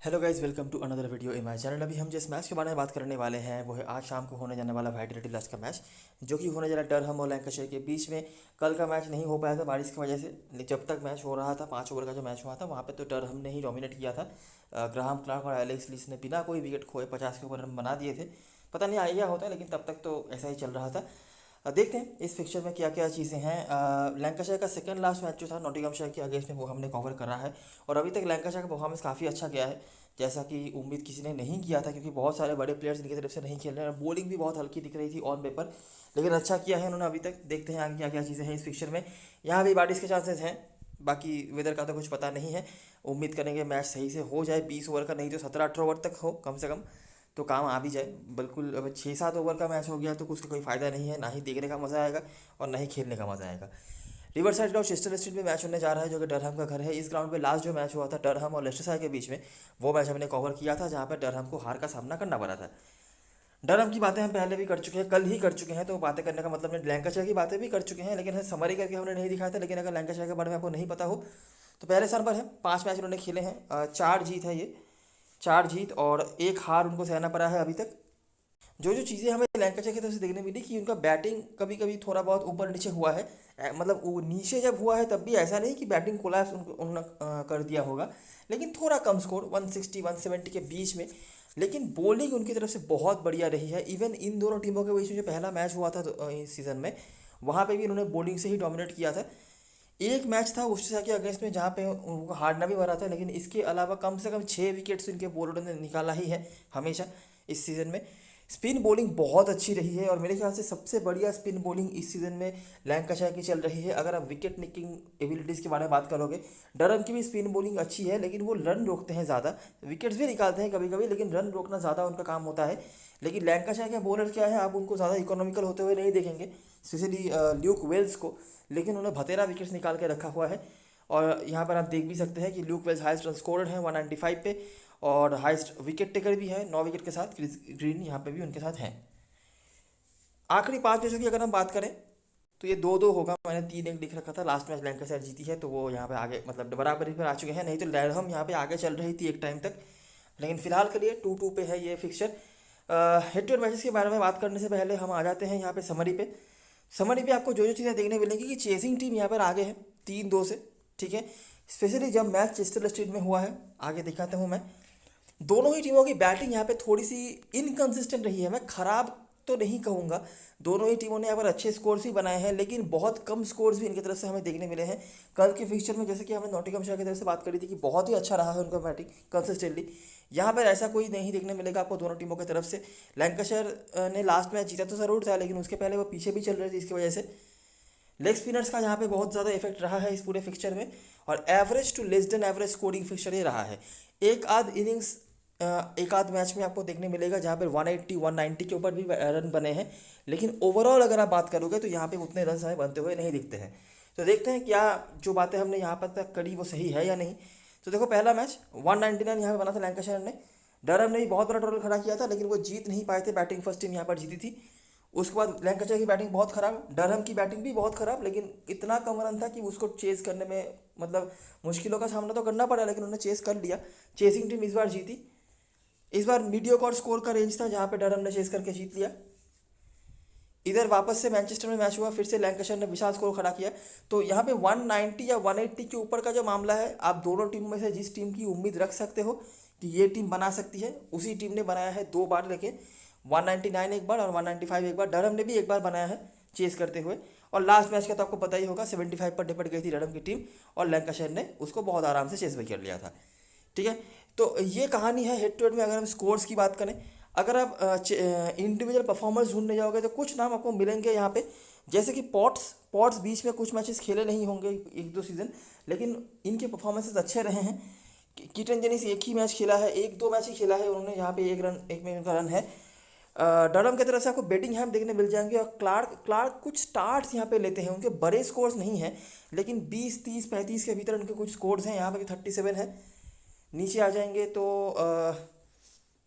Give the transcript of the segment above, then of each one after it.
Hello guys, welcome to another video in my channel. अभी हम जिस मैच के बारे में बात करने वाले हैं वो है आज शाम को होने जाने वाला वाइट लास्ट का मैच, जो कि होने जा रहा है डरहम और लैंकाशायर के बीच में। कल का मैच नहीं हो पाया था बारिश की वजह से। जब तक मैच हो रहा था 5 ओवर का जो मैच हुआ था वहाँ पे तो डरहम ने ही डोमिनेट किया था। ग्राहम क्लार्क और एलेक्स लीस ने बिना कोई विकेट खोए 50 के ऊपर रन बना दिए थे। पता नहीं आइडिया होता है, लेकिन तब तक तो ऐसा ही चल रहा था। देखते हैं इस फिक्चर में क्या क्या चीज़ें हैं। लैंकाशायर का सेकंड लास्ट मैच जो था नॉटिंघमशायर के अगेंस्ट में वो हमने कवर करा है, और अभी तक लैंकाशायर का परफॉर्मेंस काफ़ी अच्छा गया है, जैसा कि उम्मीद किसी ने नहीं किया था, क्योंकि बहुत सारे बड़े प्लेयर्स इनकी तरफ से नहीं खेल रहे हैं। बॉलिंग भी बहुत हल्की दिख रही थी ऑन पेपर, लेकिन अच्छा किया है उन्होंने अभी तक। देखते हैं आगे क्या क्या चीज़ें हैं इस फिक्चर में। यहाँ भी बारिश के चांसेस हैं, बाकी वेदर का तो कुछ पता नहीं है। उम्मीद करेंगे मैच सही से हो जाए, 20 ओवर का नहीं तो 17-18 ओवर तक हो कम से कम, तो काम आ भी जाए। बिल्कुल अब 6-7 ओवर का मैच हो गया तो उसका कोई फ़ायदा नहीं है, ना ही देखने का मज़ा आएगा और ना ही खेलने का मज़ा आएगा। River side ground Chester street में मैच होने जा रहा है, जो कि डरहम का घर है। इस ग्राउंड पे लास्ट जो मैच हुआ था डरहम और लेस्टरसायर के बीच में, वो मैच हमने कवर किया था, जहाँ पर डरहम को हार का सामना करना पड़ा था। डरहम की बातें हम पहले भी कर चुके हैं, कल ही कर चुके हैं, तो बातें करने का मतलब नहीं। लैंकाशायर की बातें भी कर चुके हैं, लेकिन समरी करके हमने नहीं दिखाया था। लेकिन अगर लैंकाशायर के बारे में आपको नहीं पता हो तो पहले स्थान पर है, 5 मैच उन्होंने खेले हैं, 4 जीत है ये, 4 जीत और 1 हार उनको सहना पड़ा है अभी तक। जो जो चीज़ें हमें लैंकाशायर की तरफ से देखने मिली कि उनका बैटिंग कभी कभी थोड़ा बहुत ऊपर नीचे हुआ है। मतलब वो नीचे जब हुआ है तब भी ऐसा नहीं कि बैटिंग कोलैप्स उन्होंने कर दिया होगा, लेकिन थोड़ा कम स्कोर 160-170 के बीच में। लेकिन बॉलिंग उनकी तरफ से बहुत बढ़िया रही है। इवन इन दोनों टीमों के बीच में जो पहला मैच हुआ था इस सीज़न में, वहाँ पे भी उन्होंने बॉलिंग से ही डोमिनेट किया था। एक मैच था ओडिशा के अगेंस्ट में जहाँ पे उनको हारना भी पड़ा था, लेकिन इसके अलावा कम से कम 6 विकेट्स इनके बॉलरों ने निकाला ही है हमेशा इस सीज़न में। स्पिन बॉलिंग बहुत अच्छी रही है, और मेरे ख्याल से सबसे बढ़िया स्पिन बॉलिंग इस सीज़न में लैंकाशायर की चल रही है। अगर आप विकेट निकिंग एबिलिटीज़ के बारे में बात करोगे, डरहम की भी स्पिन बॉलिंग अच्छी है, लेकिन वो रन रोकते हैं ज़्यादा। विकेट्स भी निकालते हैं कभी कभी, लेकिन रन रोकना ज़्यादा उनका काम होता है। लेकिन लैंकाशायर के बॉलर क्या है, आप उनको ज़्यादा इकोनॉमिकल होते हुए नहीं देखेंगे, स्पेशली ल्यूक वेल्स को। लेकिन उन्हें भतेरा विकेट्स निकाल के रखा हुआ है। और यहाँ पर आप देख भी सकते हैं कि Luke Wells highest run scorer है 195 पे, और हाईएस्ट विकेट टेकर भी है 9 विकेट के साथ। क्रिस ग्रीन यहाँ पे भी उनके साथ हैं। आखिरी 5 मैचों की अगर हम बात करें तो ये 2-2 होगा। मैंने 3-1 लिख रखा था, लास्ट मैच लैंकाशायर जीती है तो वो यहाँ पे आगे मतलब बराबरी पर आ चुके हैं। नहीं तो डरहम यहाँ पे आगे चल रही थी एक टाइम तक, लेकिन फिलहाल के लिए 2-2 पे है ये fixture. Head to head matches के बारे में बात करने से पहले हम आ जाते हैं यहाँ पे समरी पे। समरी पे आपको जो जो चीज़ें देखने मिलेंगी कि चेसिंग टीम यहाँ पर आगे है 3-2 से, ठीक है। स्पेशली जब मैच चेस्टर स्ट्रीट में हुआ है, आगे दिखाता हूँ मैं। दोनों ही टीमों की बैटिंग यहाँ पे थोड़ी सी इनकंसिस्टेंट रही है, मैं खराब तो नहीं कहूँगा। दोनों ही टीमों ने यहाँ पर अच्छे स्कोर्स भी बनाए हैं, लेकिन बहुत कम स्कोर्स भी इनकी तरफ से हमें देखने मिले हैं। कल के फिक्चर में जैसे कि हमने नॉटिंघमशायर की तरफ से बात करी थी कि बहुत ही अच्छा रहा है उनका बैटिंग कंसिस्टेंटली। यहाँ पर ऐसा कोई नहीं देखने मिलेगा आपको दोनों टीमों की तरफ से। लैंकाशायर ने लास्ट मैच जीता तो ज़रूर था, लेकिन उसके पहले वो पीछे भी चल रही थी, इसकी वजह से लेग स्पिनर्स का यहाँ पे बहुत ज़्यादा इफेक्ट रहा है इस पूरे फिक्चर में। और average to less than average scoring fixture ये रहा है। एक आध इनिंग्स, एक आध मैच में आपको देखने मिलेगा जहाँ पे 180-190 के ऊपर भी रन बने हैं, लेकिन ओवरऑल अगर आप बात करोगे तो यहाँ पे उतने रन हमें बनते हुए नहीं दिखते हैं। तो देखते हैं क्या जो बातें हमने यहाँ पर तक करी वो सही है या नहीं। तो देखो, पहला मैच 199 यहाँ पे बना था लैंकाशायर ने। डरहम ने भी बहुत बड़ा टोटल खड़ा किया था, लेकिन वो जीत नहीं पाए थे। बैटिंग फर्स्ट टीम यहाँ पर जीती थी। उसके बाद लैंकाशायर की बैटिंग बहुत खराब, डरहम की बैटिंग भी बहुत खराब, लेकिन इतना कम रन था कि उसको चेस करने में मतलब मुश्किलों का सामना तो करना पड़ा, लेकिन उन्होंने चेस कर लिया। चेसिंग टीम इस बार जीती। इस बार मीडियोकर स्कोर का रेंज था जहाँ पे डरहम ने चेस करके जीत लिया। इधर वापस से मैनचेस्टर में मैच हुआ, फिर से लैंकाशायर ने विशाल स्कोर खड़ा किया। तो यहाँ पे 190 या 180 के ऊपर का जो मामला है, आप दोनों टीमों में से जिस टीम की उम्मीद रख सकते हो कि ये टीम बना सकती है, उसी टीम ने बनाया है 2 बार। लेकिन 199 एक बार और 195 एक बार, डरहम ने भी एक बार बनाया है चेस करते हुए। और लास्ट मैच का तो आपको पता ही होगा, 75 पर निपट गई थी डरहम की टीम, और लैंकाशायर ने उसको बहुत आराम से चेस भी कर लिया था, ठीक है। तो ये कहानी है हेड टू हेड में। अगर हम स्कोर्स की बात करें, अगर आप इंडिविजुअल परफॉर्मेंस ढूंढने जाओगे तो कुछ नाम आपको मिलेंगे यहाँ पे, जैसे कि पॉट्स पॉट्स बीच में कुछ मैचेस खेले नहीं होंगे 1-2 सीज़न, लेकिन इनके परफॉर्मेंसेस अच्छे रहे हैं। कीटन जेनिस एक ही मैच खेला है, 1-2 मैच ही खेला है उन्होंने, यहाँ पे एक में उनका रन है। डरहम की तरफ से आपको बेटिंगहैम देखने मिल जाएंगे, और क्लार्क क्लार्क कुछ स्टार्ट्स यहाँ पे लेते हैं। उनके बड़े स्कोर्स नहीं हैं, लेकिन 20, 30, 35 के भीतर उनके कुछ स्कोर्स हैं। यहाँ पे भी 37 है। नीचे आ जाएंगे तो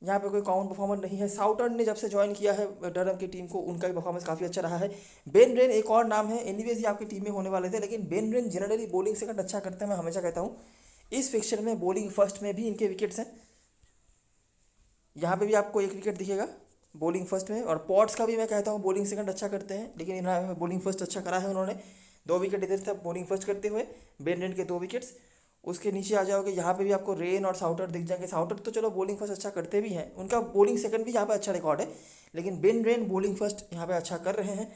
यहाँ पे कोई कॉमन परफॉर्मर नहीं है। साउटर्न ने जब से ज्वाइन किया है डरहम की टीम को, उनका भी परफॉर्मेंस काफ़ी अच्छा रहा है। बेन ब्रेन एक और नाम है, एनीवेज ये आपकी टीम में होने वाले थे, लेकिन Ben brain generally bowling second अच्छा करते हैं, मैं हमेशा कहता हूँ। इस फिक्चर में बॉलिंग फर्स्ट में भी इनके विकेट्स हैं, यहाँ पे भी आपको एक विकेट दिखेगा बॉलिंग फर्स्ट में। और पॉट्स का भी मैं कहता हूँ बॉलिंग सेकंड अच्छा करते हैं, लेकिन इन्होंने बॉलिंग फर्स्ट अच्छा करा है उन्होंने। 2 विकेट इधर था बॉलिंग फर्स्ट करते हुए, बेन रेन के 2 विकेट्स। उसके नीचे आ जाओगे, यहाँ पे भी आपको रेन और साउटर दिख जाएंगे। साउटर तो चलो बॉलिंग फर्स्ट अच्छा करते भी हैं, उनका बॉलिंग सेकंड भी यहाँ पे अच्छा रिकॉर्ड है, लेकिन बेन रेन बॉलिंग फर्स्ट यहाँ पे अच्छा कर रहे हैं।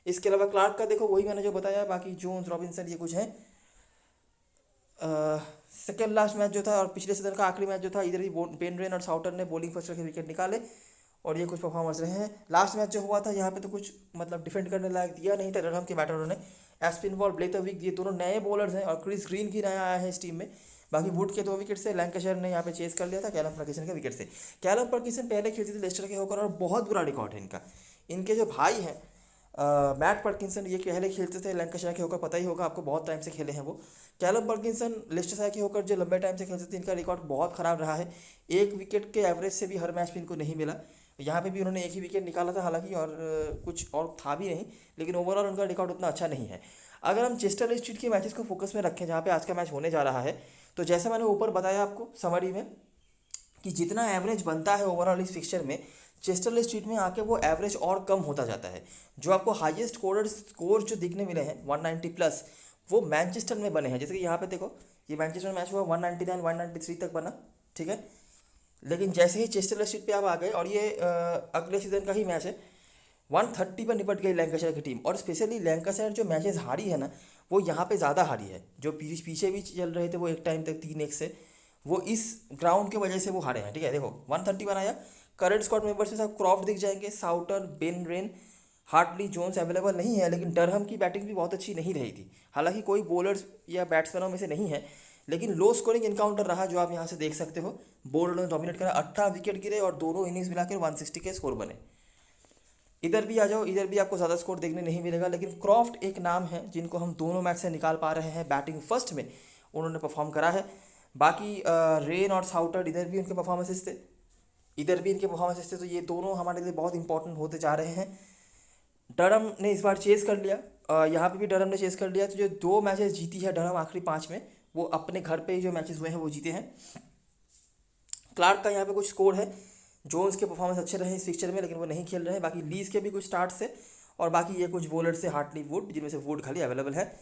इसके अलावा क्लार्क का देखो वही मैंने जो बताया, बाकी जोन्स रॉबिन्सन ये कुछ हैं। सेकेंड लास्ट मैच जो था और पिछले सीजन का आखिरी मैच जो था, इधर भी बेन रेन और साउटर ने बॉलिंग फर्स्ट करके विकेट निकाले और ये कुछ परफॉर्मर्स रहे हैं। लास्ट मैच जो हुआ था यहाँ पे तो कुछ मतलब डिफेंड करने लायक दिया नहीं था डरहम के बैटरों ने। एस्पिनबॉल ब्लेथरविक ये दोनों नए बॉलर्स हैं और क्रिस ग्रीन भी नया आया है इस टीम में। बाकी वुड के 2 विकेट से लैंकाशायर ने यहाँ पे चेस कर लिया था कैलम पर्किंसन के विकेट से। कैलम पर्किंसन पहले खेलते थे लेस्टर के होकर और बहुत बुरा रिकॉर्ड है इनका। इनके जो भाई हैं मैट पर्किंसन, ये पहले खेलते थे लैंकाशायर के होकर, पता ही होगा आपको, बहुत टाइम से खेले हैं वो। कैलम पर्किंसन लेस्टर के होकर जो लंबे टाइम से खेलते थे, इनका रिकॉर्ड बहुत ख़राब रहा है। 1 विकेट के एवरेज से भी हर मैच में इनको नहीं मिला। यहाँ पे भी उन्होंने एक ही विकेट निकाला था हालांकि, और कुछ और था भी नहीं, लेकिन ओवरऑल उनका रिकॉर्ड उतना अच्छा नहीं है। अगर हम चेस्टर स्ट्रीट के मैचेस को फोकस में रखें जहाँ पे आज का मैच होने जा रहा है, तो जैसा मैंने ऊपर बताया आपको समरी में कि जितना एवरेज बनता है ओवरऑल इस फिक्चर में, चेस्टर स्ट्रीट में आके वो एवरेज और कम होता जाता है। जो आपको हाईएस्ट स्कोर जो दिखने मिले हैं 190 प्लस, वो मैनचेस्टर में बने हैं। जैसे कि यहाँ पे देखो, ये मैनचेस्टर में मैच हुआ 199 193 तक बना, ठीक है। लेकिन जैसे ही चेस्टर स्ट्रीट पे आप आ गए, और ये अगले सीजन का ही मैच है, 130 पर निपट गई लैंकाशायर की टीम। और स्पेशली लैंकाशायर जो मैचेस हारी है ना, वो यहाँ पे ज़्यादा हारी है। जो पीछे भी चल रहे थे वो एक टाइम तक 3-1 से, वो इस ग्राउंड की वजह से वो हारे हैं, ठीक है। देखो 130 बनाया। करंट स्क्वाड मेंबर्स में सब क्रॉफ्ट दिख जाएंगे, Souter, Ben Wren, Hartley, Jones available नहीं है, लेकिन डरहम की बैटिंग भी बहुत अच्छी नहीं रही थी। हालांकि कोई बॉलर्स या बैट्समैनों में से नहीं है, लेकिन लो स्कोरिंग इनकाउंटर रहा, जो आप यहाँ से देख सकते हो। बॉलर ने डोमिनेट करा, 18 विकेट गिरे और दोनों इनिंग्स मिलाकर 160 के स्कोर बने। इधर भी आ जाओ, इधर भी आपको ज़्यादा स्कोर देखने नहीं मिलेगा, लेकिन क्रॉफ्ट एक नाम है जिनको हम दोनों मैच से निकाल पा रहे हैं। बैटिंग फर्स्ट में उन्होंने परफॉर्म करा है। बाकी रेन और साउटर, इधर भी उनके परफॉर्मेंसेस थे, इधर भी इनके परफॉर्मेंसेस थे, तो ये दोनों हमारे लिए बहुत इंपॉर्टेंट होते जा रहे हैं। डरहम ने इस बार चेस कर लिया, यहाँ पे भी डरहम ने चेस कर लिया। तो जो 2 मैचेस जीती है डरहम आखिरी 5 में, वो अपने घर पे ही जो मैचेस हुए हैं वो जीते हैं। क्लार्क का यहाँ पे कुछ स्कोर है। जोन्स के परफॉर्मेंस अच्छे रहे इस फिक्चर में, लेकिन वो नहीं खेल रहे हैं। बाकी लीज के भी कुछ स्टार्ट से, और बाकी ये कुछ बॉलर से, हार्टली, वुड, जिनमें से वुड खाली अवेलेबल है।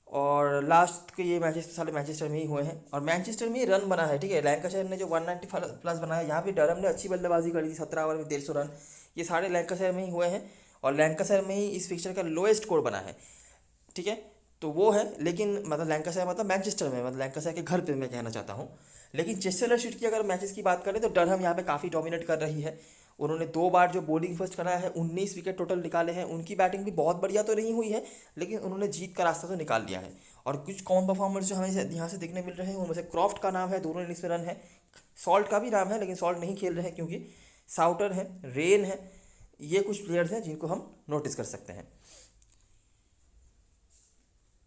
और लास्ट के ये मैचेस सारे मैनचेस्टर में ही हुए हैं, और मैनचेस्टर में ही रन बना है, ठीक है। लैंकाशायर ने जो 190 प्लस बनाया, यहाँ पे डरहम ने अच्छी बल्लेबाजी करी थी, 17 ओवर में 150 रन, ये सारे लैंकाशायर में ही हुए हैं। और लैंकाशायर में ही इस फिक्चर का लोएस्ट स्कोर बना है, ठीक है। तो वो है, लेकिन मतलब लैंकाशायर मतलब मैनचेस्टर में, मतलब लैंकाशायर के घर पे मैं कहना चाहता हूँ। लेकिन चेस्टर स्ट्रीट की अगर मैचेस की बात करें तो डरहम यहाँ पे काफ़ी डोमिनेट कर रही है। उन्होंने 2 बार जो बॉलिंग फर्स्ट कराया है, 19 विकेट टोटल निकाले हैं। उनकी बैटिंग भी बहुत बढ़िया तो नहीं हुई है, लेकिन उन्होंने जीत का रास्ता तो निकाल लिया है। और कुछ कॉमन परफॉर्मर्स जो हमें यहाँ से देखने मिल रहे हैं, उनमें से क्रॉफ्ट का नाम है, दोनों इनिंग्स में रन है। सॉल्ट का भी नाम है, लेकिन सॉल्ट नहीं खेल रहे हैं क्योंकि साउटर है, रेन है, ये कुछ प्लेयर्स हैं जिनको हम नोटिस कर सकते हैं।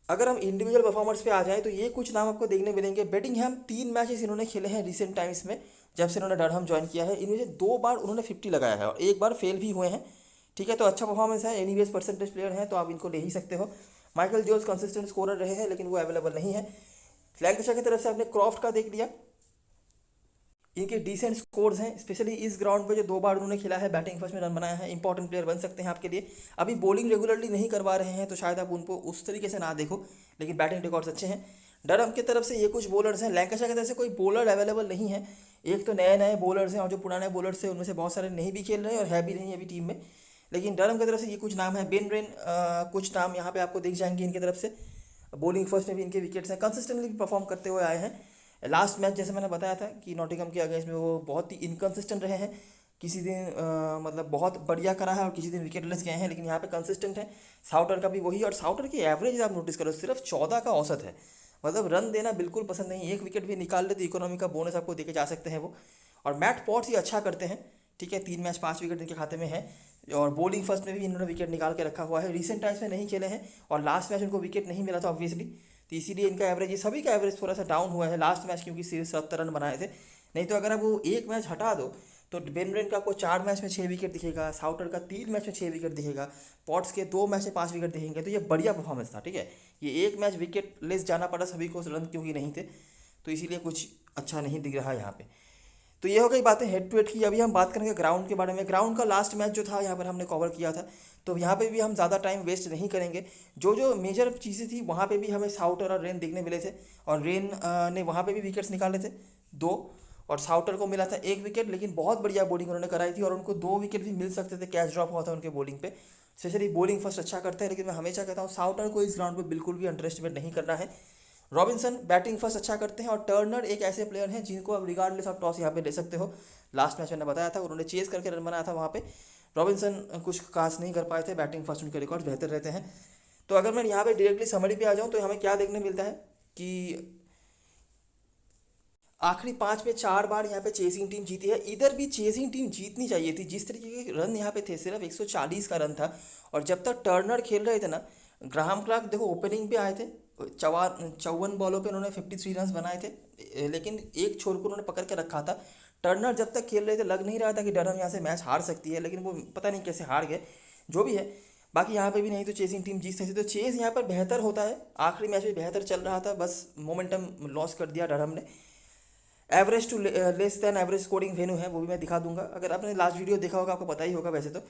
अगर हम इंडिविजुअल परफॉर्मर्स पे आ जाएं तो ये कुछ नाम आपको देखने मिलेंगे। बेटिंगहैम 3 मैचेस इन्होंने खेले हैं रिसेंट टाइम्स में, जब से इन्होंने डरहम ज्वाइन किया है। इनमें से 2 बार उन्होंने 50 लगाया है और 1 बार फेल भी हुए हैं, ठीक है। तो अच्छा परफॉर्मेंस है, एनीवेज परसेंटेज प्लेयर हैं, तो आप इनको ले ही सकते हो। माइकल जोन्स कंसिस्टेंट स्कोरर रहे हैं, लेकिन वो अवेलेबल नहीं है। लैंकाशायर की तरफ से आपने क्रॉफ्ट का देख लिया, इनके डिसेंट स्कोर्स हैं, स्पेशली इस ग्राउंड पे जो 2 बार उन्होंने खेला है, बैटिंग फर्स्ट में रन बनाया है। इंपॉर्टेंट प्लेयर बन सकते हैं आपके लिए। अभी बॉलिंग रेगुलरली नहीं करवा रहे हैं, तो शायद आप उनको उस तरीके से ना देखो, लेकिन बैटिंग रिकॉर्ड्स अच्छे हैं। डरहम की तरफ से ये कुछ बॉलर्स हैं। लैंकाशायर की तरफ से कोई बॉलर अवेलेबल नहीं है। एक तो नए नए बॉलर्स हैं, और जो पुराने बॉलर्स हैं उनमें से बहुत सारे नहीं भी खेल रहे हैं और है भी नहीं अभी टीम में। लेकिन डरहम की तरफ से ये कुछ नाम है। बेन रेन, कुछ नाम यहाँ पे आपको दिख जाएंगे इनकी तरफ से। बॉलिंग फर्स्ट में भी इनके विकेट्स हैं, कंसिस्टेंटली परफॉर्म करते हुए आए हैं। लास्ट मैच जैसे मैंने बताया था कि नॉटिंघम के अगेंस्ट में वो बहुत ही इनकन्सिस्टेंट रहे हैं। किसी दिन मतलब बहुत बढ़िया करा है और किसी दिन विकेटलेस गए हैं, लेकिन यहाँ पे कंसिस्टेंट है। साउटर का भी वही, और साउटर की एवरेज आप नोटिस करो, सिर्फ 14 का औसत है। मतलब रन देना बिल्कुल पसंद नहीं। 1 विकेट भी निकाल ले तो इकोनॉमी का बोनस आपको देके जा सकते हैं वो। और मैट पॉट्स ही अच्छा करते हैं, ठीक है। 3 मैच 5 विकेट इनके खाते में है, और बॉलिंग फर्स्ट में भी इन्होंने विकेट निकाल के रखा हुआ है। रिसेंट टाइम्स में नहीं खेले हैं, और लास्ट मैच उनको विकेट नहीं मिला था ऑब्वियसली, तो इसीलिए इनका एवरेज, ये सभी का एवरेज थोड़ा सा डाउन हुआ है लास्ट मैच, क्योंकि सिर्फ 70 रन बनाए थे। नहीं तो अगर आप वो एक मैच हटा दो तो बेन रेन का आपको 4 मैच में 6 विकेट दिखेगा, साउटर का 3 मैच में 6 विकेट दिखेगा, पॉट्स के 2 मैच में 5 विकेट दिखेंगे। तो ये बढ़िया परफॉर्मेंस था, ठीक है। ये एक मैच विकेट लेस जाना पड़ा सभी को, रन क्योंकि नहीं थे, तो इसीलिए कुछ अच्छा नहीं दिख रहा यहाँ पे। तो ये हो गई बातें हेड टू हेड की। अभी हम बात करेंगे ग्राउंड के बारे में। ग्राउंड का लास्ट मैच जो था यहाँ पर हमने कवर किया था, तो यहाँ पे भी हम ज़्यादा टाइम वेस्ट नहीं करेंगे। जो जो मेजर चीज़ें थी वहाँ पे भी हमें साउटर और रेन देखने मिले थे, और रेन ने वहाँ पे भी विकेट्स निकाले थे 2, और साउटर को मिला था 1 विकेट, लेकिन बहुत बढ़िया बॉलिंग उन्होंने कराई थी और उनको 2 विकेट भी मिल सकते थे, कैच ड्रॉप हुआ था उनके बॉलिंग पे। स्पेशली बॉलिंग फर्स्ट अच्छा करते हैं, लेकिन मैं हमेशा कहता हूँ साउटर को इस ग्राउंड पर बिल्कुल भी अंडर एस्टिमेट नहीं करना है। रॉबिन्सन बैटिंग फर्स्ट अच्छा करते हैं, और टर्नर एक ऐसे प्लेयर हैं जिनको आप रिगार्डलेस ऑफ टॉस यहाँ पे ले सकते हो। लास्ट मैच मैंने बताया था, उन्होंने चेस करके रन बनाया था वहाँ पे। रॉबिन्सन कुछ खास नहीं कर पाए थे, बैटिंग फर्स्ट उनके रिकॉर्ड बेहतर रहते हैं। तो अगर मैं यहाँ पे डायरेक्टली समरी पे आ जाऊँ तो हमें क्या देखने मिलता है कि आखिरी 5 में 4 बार यहाँ पे चेसिंग टीम जीती है। इधर भी चेसिंग टीम जीतनी चाहिए थी, जिस तरीके के रन यहाँ पे थे, सिर्फ 140 का रन था। और जब तक टर्नर खेल रहे थे ना, ग्राहम क्लार्क देखो ओपनिंग पे आए थे, 54 बॉलों पे उन्होंने 53 रन बनाए थे, लेकिन एक छोर को उन्होंने पकड़ के रखा था। टर्नर जब तक खेल रहे थे लग नहीं रहा था कि डरहम यहाँ से मैच हार सकती है, लेकिन वो पता नहीं कैसे हार गए, जो भी है। बाकी यहाँ पे भी नहीं तो चेसिंग टीम जीत सकती। तो चेस यहाँ पर बेहतर होता है, आखिरी मैच में बेहतर चल रहा था, बस मोमेंटम लॉस कर दिया डरहम ने। Average to less than average scoring venue है, वो भी मैं दिखा दूंगा। अगर आपने लास्ट वीडियो देखा होगा आपको पता ही होगा वैसे तो।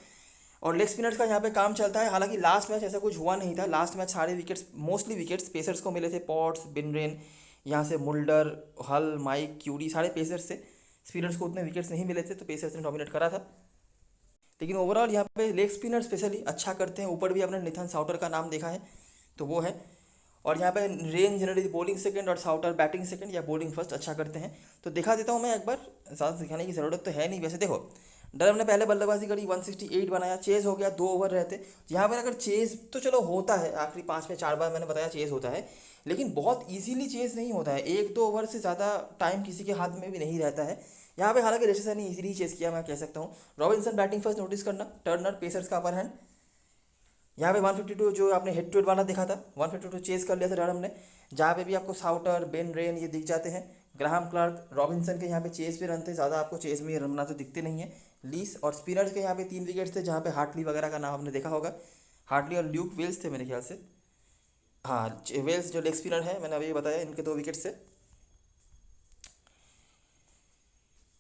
और लेग स्पिनर्स का यहाँ पे काम चलता है। हालांकि लास्ट मैच ऐसा कुछ हुआ नहीं था, लास्ट मैच सारे विकेट्स, मोस्टली विकेट्स पेसर्स को मिले थे। पॉट्स, बिनरेन, यहाँ से मुल्डर, हल, माइक, क्यूरी, सारे पेसर्स से। स्पिनर्स को उतने विकेट्स नहीं मिले थे, तो पेसर्स ने डोमिनेट करा था। लेकिन ओवरऑल यहाँ पे लेग स्पिनर स्पेशली अच्छा करते हैं। ऊपर भी आपने निथन साउटर का नाम देखा है, तो वो है। और यहाँ पे रेन जनरली बॉलिंग सेकंड और साउटर बैटिंग सेकंड या बॉलिंग फर्स्ट अच्छा करते हैं। तो दिखा देता हूँ मैं एक बार, ज़्यादा दिखाने की ज़रूरत तो है नहीं वैसे। देखो डरहम ने पहले बल्लेबाजी करी, 168 बनाया, चेज हो गया, 2 ओवर रहते। यहाँ पर अगर चेज तो चलो होता है, आखिरी 5 में 4 बार मैंने बताया चेज होता है, लेकिन बहुत ईजिली चेज नहीं होता है। 1-2 ओवर से ज़्यादा टाइम किसी के हाथ में भी नहीं रहता है यहाँ पे। हालांकि रेशेसन ने ईजिली चेज किया, मैं कह सकता हूँ। रॉबिन्सन बैटिंग फर्स्ट नोटिस करना, टर्नर पेसर्स का अपर हैंड। यहाँ पे 152 जो आपने हेड टू हेड वाला देखा था, 152 चेस कर लिया था डरहम ने। जहाँ पे भी आपको साउटर, बेन रेन ये दिख जाते हैं। ग्राहम क्लार्क, रॉबिन्सन के यहाँ पे चेस पे रन थे ज़्यादा, आपको चेस में रन बना तो दिखते नहीं है। लीस और स्पिनर्स के यहाँ पे 3 विकेट्स थे, जहाँ पे हार्टली वगैरह का नाम आपने देखा होगा। हार्टली और ल्यूक वेल्स थे मेरे ख्याल से। हाँ, वेल्स जो लेग स्पिनर है, मैंने अभी बताया, इनके 2 विकेट्स थे।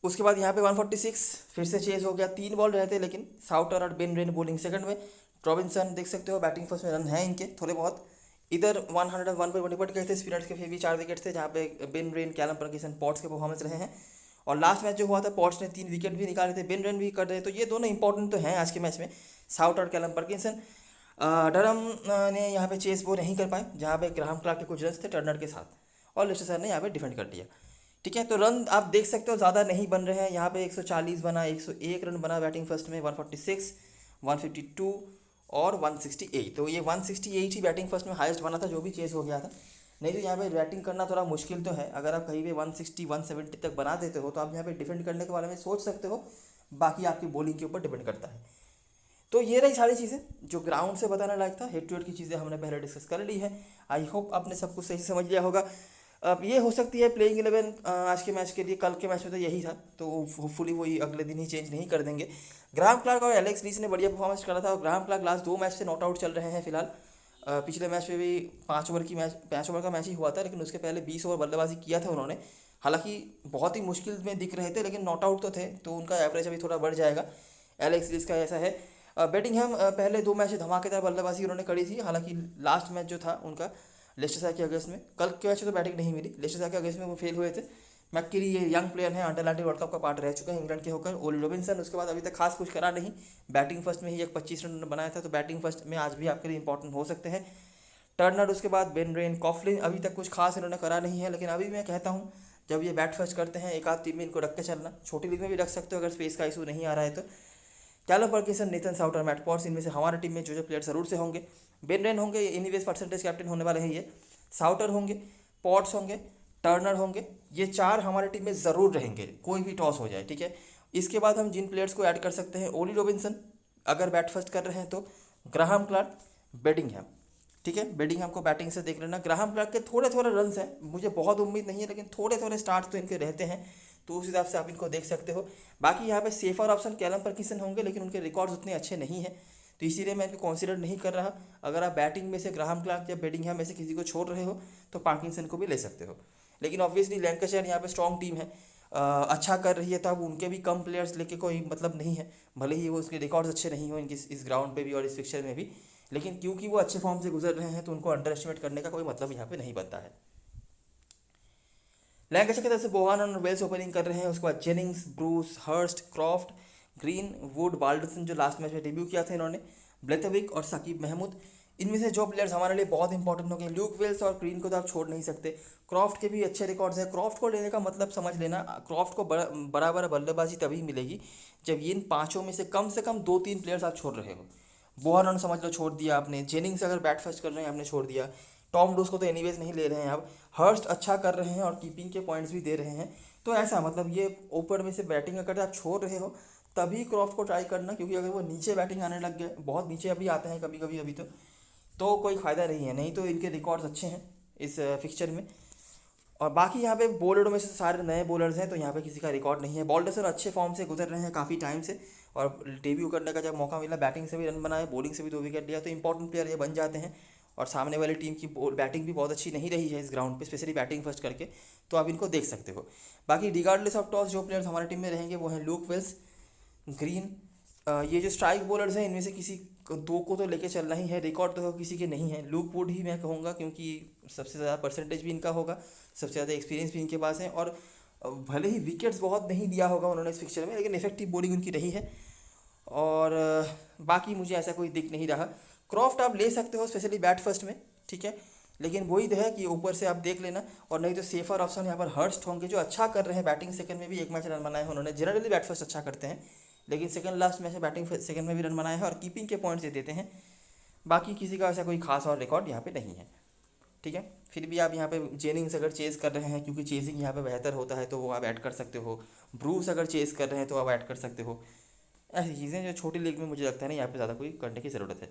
उसके बाद यहाँ पे 146 फिर से चेज हो गया, 3 बॉल रहते, लेकिन साउटर और बेन रेन बॉलिंग सेकंड में। रॉबिन्सन देख सकते हो बैटिंग फर्स्ट में, रन है इनके थोड़े बहुत। इधर 101 पर निपट गए थे। स्पिनर्स के फिर भी 4 विकेट थे, जहाँ पे बेन रेन, कैलम पर्किंसन, पॉट्स के परफॉर्मेंस रहे हैं। और लास्ट मैच जो हुआ था, पॉट्स ने 3 विकेट भी निकाले थे, बेन रेन भी कर रहे, तो ये दोनों इंपॉर्टेंट तो हैं आज के मैच में, साउटर और कैलम पर्किंसन। डरहम ने यहाँ पे चेस वो नहीं कर पाए, जहाँ पे ग्राहम क्लार्क के कुछ रन थे टर्नर के साथ, और लेस्टर ने यहाँ पे डिफेंड कर दिया। ठीक है, तो रन आप देख सकते हो ज़्यादा नहीं बन रहे हैं। यहाँ पे 140 बना, 101 रन बना बैटिंग फर्स्ट में, 146, 152 और 168। तो ये 168 ही बैटिंग फर्स्ट में हाईएस्ट बना था, जो भी चेस हो गया था। नहीं तो यहाँ पे बैटिंग करना थोड़ा मुश्किल तो है। अगर आप कहीं पे 160, 170 तक बना देते हो, तो आप यहाँ पे डिफेंड करने के बारे में सोच सकते हो। बाकी आपकी बॉलिंग के ऊपर डिपेंड करता है। तो ये रही सारी चीज़ें जो ग्राउंड से बताना लायक था। हेड टू हेड की चीज़ें हमने पहले डिस्कस कर ली है। आई होप आपने सब कुछ सही समझ लिया होगा। अब ये हो सकती है प्लेइंग 11 आज के मैच के लिए। कल के मैच में तो यही था, तो होपफुली वही अगले दिन ही चेंज नहीं कर देंगे। ग्राहम क्लार्क और एलेक्स रीस ने बढ़िया परफॉर्मेंस करा था, और ग्राहम क्लार्क लास्ट 2 मैच से नॉट आउट चल रहे हैं फिलहाल। पिछले मैच में भी 5 ओवर का मैच ही हुआ था, लेकिन उसके पहले 20 ओवर बल्लेबाजी किया था उन्होंने। हालांकि बहुत ही मुश्किल में दिख रहे थे, लेकिन नॉट आउट तो थे, तो उनका एवरेज अभी थोड़ा बढ़ जाएगा। एलेक्स रीस का ऐसा है। बेटिंगहैम पहले 2 मैच धमाकेदार बल्लेबाजी उन्होंने करी थी। हालांकि लास्ट मैच जो था उनका लेस्टर के अगेंस्ट में, कल के मैच में तो बैटिंग नहीं मिली, लेस्टर के अगेंस्ट में वो फेल हुए थे। मैक्किरी ये यंग प्लेयर हैं, अंडर 19 वर्ल्ड कप का पार्ट रह चुके हैं इंग्लैंड के होकर। ओली रॉबिन्सन उसके बाद अभी तक खास कुछ करा नहीं, बैटिंग फर्स्ट में ही एक 25 रन बनाया था, तो बैटिंग फर्स्ट में आज भी आपके लिए इंपॉर्टेंट हो सकते हैं। टर्नर उसके बाद बेन रेन, कॉफलिन अभी तक कुछ खास इन्होंने करा नहीं है, लेकिन अभी मैं कहता हूँ जब ये बैट फर्स्ट करते हैं, एक आध टीम में इनको रख के चलना। छोटी लीग में भी रख सकते हो अगर स्पेस का इशू नहीं आ रहा है तो। कैलम पर्किंसन, निथन साउटर, मैट पॉट्स, इनमें से हमारी टीम में जो प्लेयर जरूर से होंगे। बेन रेन होंगे, इनिवेज परसेंटेज कैप्टन होने वाले हैं ये। साउटर होंगे, पॉट्स होंगे, टर्नर होंगे, ये 4 हमारे टीम में ज़रूर रहेंगे, कोई भी टॉस हो जाए। ठीक है, इसके बाद हम जिन प्लेयर्स को ऐड कर सकते हैं, ओली रॉबिन्सन अगर बैट फर्स्ट कर रहे हैं तो, ग्राहम क्लार्क, बेडिंगहैम। ठीक है, बेडिंगहैम को बैटिंग से देख लेना। ग्राहम क्लार्क के थोड़े थोड़े रन्स हैं, मुझे बहुत उम्मीद नहीं है, लेकिन थोड़े थोड़े स्टार्ट तो इनके रहते हैं, तो उस हिसाब से आप इनको देख सकते हो। बाकी यहाँ पे सेफर ऑप्शन कैलम पर्किंसन होंगे, लेकिन उनके रिकॉर्ड्स उतने अच्छे नहीं हैं, तो इसीलिए मैं इनको कंसीडर नहीं कर रहा। अगर आप बैटिंग में से ग्राहम क्लार्क या बेडिंगहैम में से किसी को छोड़ रहे हो, तो पार्किंसन को भी ले सकते हो। लेकिन ऑब्वियसली लैंकाशायर यहाँ पे स्ट्रॉन्ग टीम है। अच्छा कर रही है, तो अब उनके भी कम प्लेयर्स लेके कोई मतलब नहीं है। भले ही वो उसके रिकॉर्ड्स अच्छे नहीं हो इनकी इस ग्राउंड पे भी और इस फिक्चर में भी, लेकिन क्योंकि वो अच्छे फॉर्म से गुजर रहे हैं तो उनको अंडर एस्टिमेट करने का कोई मतलब यहाँ पे नहीं बनता है। लैंकाशायर की तरफ से बोहान और वेल्स ओपनिंग कर रहे हैं। उसके बाद Jennings, Bruce, Hurst, Croft, Green, Wood, Balderson जो लास्ट मैच में डेब्यू किया था इन्होंने, ब्लेथविक और साकिब महमूद। इनमें से जो प्लेयर्स हमारे लिए बहुत इंपॉर्टेंट हो गए, ल्यूक वेल्स और ग्रीन को तो आप छोड़ नहीं सकते। क्रॉफ्ट के भी अच्छे रिकॉर्ड्स हैं। क्रॉफ्ट को लेने का मतलब समझ लेना, क्रॉफ्ट को बराबर बल्लेबाजी तभी मिलेगी जब ये इन पाँचों में से कम 2-3 प्लेयर्स आप छोड़ रहे हो। बोहान समझ लो छोड़ दिया आपने, जेनिंग्स अगर बैट फर्स्ट कर रहे हैं आपने छोड़ दिया, टॉम डूस को तो एनीवेज नहीं ले रहे हैं आप, हर्स्ट अच्छा कर रहे हैं और कीपिंग के पॉइंट्स भी दे रहे हैं, तो ऐसा मतलब ये ऊपर में से बैटिंग अगर आप छोड़ रहे हो तभी क्रॉफ्ट को ट्राई करना, क्योंकि अगर वो नीचे बैटिंग आने लग गए, बहुत नीचे अभी आते हैं कभी कभी अभी तो कोई फ़ायदा नहीं है। नहीं तो इनके रिकॉर्ड्स अच्छे हैं इस फिक्चर में। और बाकी यहाँ पे बॉलरों में से सारे नए बॉलर्स हैं, तो यहाँ पे किसी का रिकॉर्ड नहीं है। बॉल्डर्सन अच्छे फॉर्म से गुजर रहे हैं काफ़ी टाइम से, और डेब्यू करने का जब मौका मिला बैटिंग से भी रन बनाए, बॉलिंग से भी 2 विकेट लिया, तो इंपॉर्टेंट प्लेयर ये बन जाते हैं। और सामने वाली टीम की बैटिंग भी बहुत अच्छी नहीं रही है इस ग्राउंड पे, स्पेशली बैटिंग फर्स्ट करके, तो आप इनको देख सकते हो। बाकी रिगार्डलेस ऑफ टॉस जो प्लेयर्स हमारी टीम में रहेंगे वो हैं ल्यूक वेल्स, ग्रीन, ये जो स्ट्राइक बॉलर्स हैं इनमें से किसी दो को तो लेके चलना ही है। रिकॉर्ड तो किसी के नहीं है, लूक वुड ही मैं कहूँगा, क्योंकि सबसे ज़्यादा परसेंटेज भी इनका होगा, सबसे ज़्यादा एक्सपीरियंस भी इनके पास है, और भले ही विकेट्स बहुत नहीं दिया होगा उन्होंने इस फिक्चर में, लेकिन इफेक्टिव बॉलिंग उनकी रही है। और बाकी मुझे ऐसा कोई दिख नहीं रहा। क्रॉफ्ट आप ले सकते हो स्पेशली बैट फर्स्ट में, ठीक है, लेकिन वही तो है कि ऊपर से आप देख लेना, और नहीं तो सेफर ऑप्शन यहाँ पर हर्स्ट होंगे जो अच्छा कर रहे हैं। बैटिंग सेकंड में भी एक मैच रन बनाए हैं उन्होंने, जनरली बैट फर्स्ट अच्छा करते हैं, लेकिन सेकंड लास्ट मैच में बैटिंग सेकंड में भी रन बनाए हैं और कीपिंग के पॉइंट्स दे देते हैं। बाकी किसी का ऐसा कोई खास और रिकॉर्ड यहाँ पे नहीं है, ठीक है। फिर भी आप यहाँ पे जेनिंग्स अगर चेज़ कर रहे हैं, क्योंकि चेजिंग यहाँ पे बेहतर होता है, तो वो आप ऐड कर सकते हो। ब्रूस अगर चेज़ कर रहे हैं तो आप ऐड कर सकते हो। ऐसी चीज़ें जो छोटी लीग में मुझे लगता है नहीं यहाँ पे ज़्यादा कोई करने की ज़रूरत है।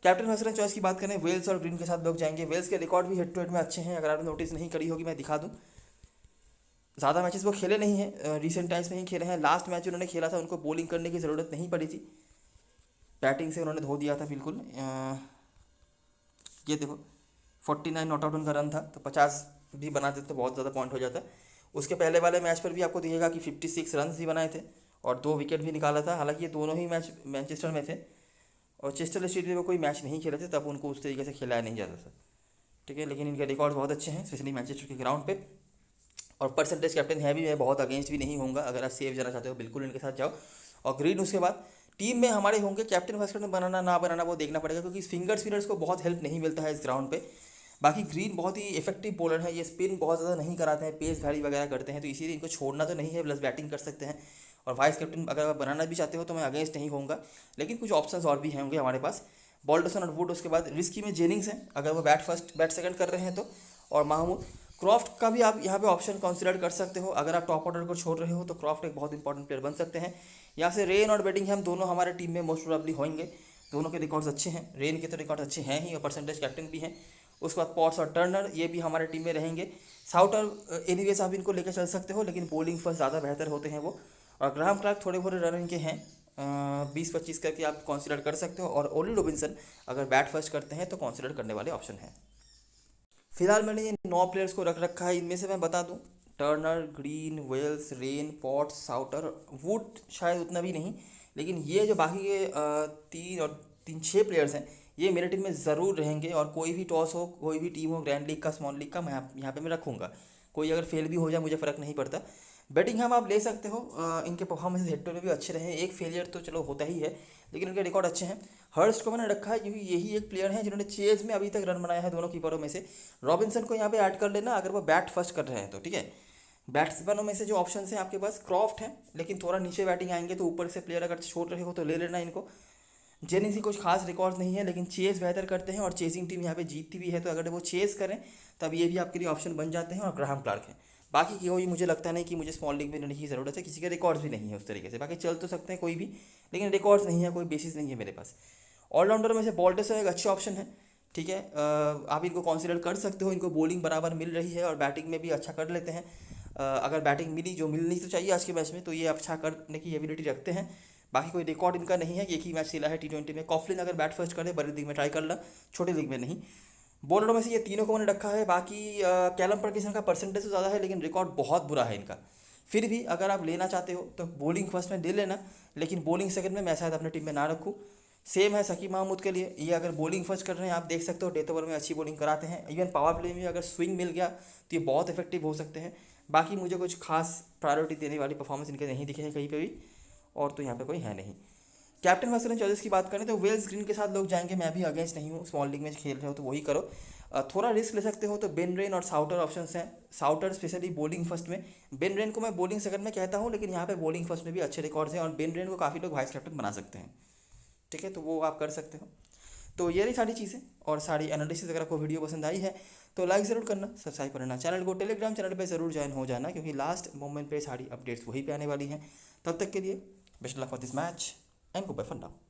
कैप्टन फर्स्ट चॉइस की बात करें, वेल्स और ग्रीन के साथ लोग जाएंगे। वेल्स के रिकॉर्ड भी हेड टू हेड में अच्छे हैं, अगर आपने नोटिस नहीं करी होगी मैं दिखा दूँ। ज़्यादा मैचेस वो खेले नहीं हैं, रिसेंट टाइम्स में ही खेले हैं। लास्ट मैच उन्होंने खेला था उनको बॉलिंग करने की ज़रूरत नहीं पड़ी थी, बैटिंग से उन्होंने धो दिया था बिल्कुल। ये देखो 49 नॉट आउट उनका रन था, तो 50 भी बनाते तो बहुत ज़्यादा पॉइंट हो जाता। उसके पहले वाले मैच पर भी आपको दिखेगा कि 56 रन भी बनाए थे और 2 विकेट भी निकाला था। हालांकि ये दोनों ही मैच मैनचेस्टर में थे, और चेस्टर स्टेट में कोई मैच नहीं खेले थे, तब उनको उस तरीके से खिलाया नहीं जाता था, ठीक है। लेकिन इनके रिकॉर्ड बहुत अच्छे हैं, स्पेशली मैनचेस्टर के ग्राउंड पे। और परसेंटेज कैप्टन है भी, मैं बहुत अगेंस्ट भी नहीं होऊंगा, अगर आप सेव जाना चाहते हो बिल्कुल इनके साथ जाओ। और ग्रीन उसके बाद टीम में हमारे होंगे, कैप्टन वाइस कैप्टन बनाना ना बनाना वो देखना पड़ेगा, क्योंकि फिंगर स्पिनर्स को बहुत हेल्प नहीं मिलता है इस ग्राउंड पे। बाकी ग्रीन बहुत ही इफेक्टिव बॉलर है, ये स्पिन बहुत ज़्यादा नहीं कराते हैं, पेस वैली वगैरह करते हैं, तो इसीलिए इनको छोड़ना तो नहीं है, प्लस बैटिंग कर सकते हैं। और वाइस कैप्टन अगर आप बनाना भी चाहते हो तो मैं अगेंस्ट नहीं होऊंगा, लेकिन कुछ ऑप्शंस और भी होंगे हमारे पास, बॉल्डरसन और वुड। उसके बाद रिस्की में जेनिंग्स हैं, अगर वो बैट फर्स्ट बैट सेकंड कर रहे हैं तो, और महमूद। क्रॉफ्ट का भी आप यहाँ पे ऑप्शन कंसिडर कर सकते हो, अगर आप टॉप ऑर्डर को छोड़ रहे हो तो क्रॉफ्ट एक बहुत इंपॉर्टेंट प्लेयर बन सकते हैं। यहाँ से रेन और बेडिंगहैम दोनों हमारे टीम में मोस्ट प्रोबेबली होंगे, दोनों के रिकॉर्ड्स अच्छे हैं, रेन के तो रिकॉर्ड अच्छे हैं ही और परसेंटेज कैप्टन भी हैं। उसके बाद पॉट्स और टर्नर ये भी हमारे टीम में रहेंगे। साउटर एनीवेज आप इनको लेकर चल सकते हो, लेकिन बॉलिंग फर्स्ट ज़्यादा बेहतर होते हैं वो। और ग्राहम क्लार्क थोड़े थोड़े रन इनके हैं, 20-25 करके आप कंसिडर कर सकते हो। और ओली रॉबिन्सन अगर बैट फर्स्ट करते हैं तो कंसिडर करने वाले ऑप्शन हैं। फिलहाल मैंने ये 9 प्लेयर्स को रख रखा है, इनमें से मैं बता दूं, Turner, Green, Wells, Wren, Potts, Souter, Wood शायद उतना भी नहीं, लेकिन ये जो बाकी के 6 प्लेयर्स हैं ये मेरे टीम में ज़रूर रहेंगे। और कोई भी टॉस हो, कोई भी टीम हो, ग्रैंड लीग का, स्मॉल लीग का, मैं यहाँ पे मैं रखूँगा। कोई अगर फेल भी हो जाए मुझे फ़र्क नहीं पड़ता। बेटिंगहैम आप ले सकते हो, इनके परफॉर्मेंस हेड टू हेड भी अच्छे रहे, एक फेलियर तो चलो होता ही है, लेकिन इनके रिकॉर्ड अच्छे हैं। हर्स्ट को मैंने रखा है क्योंकि यही एक प्लेयर है जिन्होंने चेज में अभी तक रन बनाया है दोनों कीपरों में से। रॉबिन्सन को यहाँ पे ऐड कर लेना अगर वो बैट फर्स्ट कर रहे हैं तो, ठीक है। बैट्समैनों में से जो ऑप्शन हैं आपके पास, क्रॉफ्ट है, लेकिन थोड़ा नीचे बैटिंग आएंगे, तो ऊपर से प्लेयर अगर छोड़ रहे हो तो ले लेना इनको। जेनिंग्स की कुछ खास रिकॉर्ड नहीं है, लेकिन चेज बेहतर करते हैं और चेजिंग टीम यहाँ पे जीतती भी है, तो अगर वो चेज करें तब ये भी आपके लिए ऑप्शन बन जाते हैं। और ग्राहम क्लार्क है, बाकी की कोई मुझे लगता नहीं कि मुझे स्मॉल लीग में लेने की ज़रूरत है, किसी के रिकॉर्ड्स भी नहीं है उस तरीके से। बाकी चल तो सकते हैं कोई भी, लेकिन रिकॉर्ड्स नहीं है, कोई बेसिस नहीं है मेरे पास। ऑलराउंडर में से बॉल्डर्सन एक अच्छे ऑप्शन है, ठीक है, आप इनको कंसिडर कर सकते हो। इनको बॉलिंग बराबर मिल रही है और बैटिंग में भी अच्छा कर लेते हैं। अगर बैटिंग मिली, जो मिलनी तो चाहिए आज के मैच में, तो ये अच्छा करने की एबिलिटी रखते हैं। बाकी कोई रिकॉर्ड इनका नहीं है, एक ही मैच खेला है T20 में। कॉफलिन अगर बैट फर्स्ट करे, बड़ी लीग में ट्राई कर ला, छोटी लीग में नहीं। बॉलरों में से ये तीनों को मैंने रखा है। बाकी कैलम पर्किंसन का परसेंटेज तो ज़्यादा है, लेकिन रिकॉर्ड बहुत बुरा है इनका। फिर भी अगर आप लेना चाहते हो तो बॉलिंग फर्स्ट में ले लेना, लेकिन बॉलिंग सेकंड में मैं शायद अपने टीम में ना रखूँ। सेम है शकीब महमूद के लिए, ये अगर बॉलिंग फर्स्ट कर रहे हैं आप देख सकते हो डेथ ओवर में अच्छी बॉलिंग कराते हैं, इवन पावर प्ले में अगर स्विंग मिल गया तो ये बहुत इफेक्टिव हो सकते हैं। बाकी मुझे कुछ खास प्रायोरिटी देने वाली परफॉर्मेंस इनके नहीं दिखे हैं कहीं पे भी, और तो यहाँ पे कोई है नहीं। कैप्टन मसलन चॉइस की बात करें तो वेल्स ग्रीन के साथ लोग जाएंगे, मैं भी अगेंस्ट नहीं हूँ। स्मॉल लीग में खेल रहे हो तो वही करो। थोड़ा रिस्क ले सकते हो तो बेन रेन और साउटर ऑप्शंस हैं। साउटर स्पेशली बॉलिंग फर्स्ट में, बेन रेन को मैं बॉलिंग सेकंड में कहता हूँ, लेकिन यहाँ पे बॉलिंग फर्स्ट में भी अच्छे रिकॉर्ड्स हैं और बेन रेन को काफ़ी लोग वाइस कैप्टन बना सकते हैं। ठीक है, तो वो आप कर सकते हो। तो ये रही सारी चीज़ें और सारी एनालिसिस। अगर आपको वीडियो पसंद आई है तो लाइक ज़रूर करना, सब्सक्राइब करना चैनल को, टेलीग्राम चैनल पे ज़रूर ज्वाइन हो जाना, क्योंकि लास्ट मोमेंट पे सारी अपडेट्स वहीं पे आने वाली हैं। तब तक के लिए best luck for this match and goodbye for now.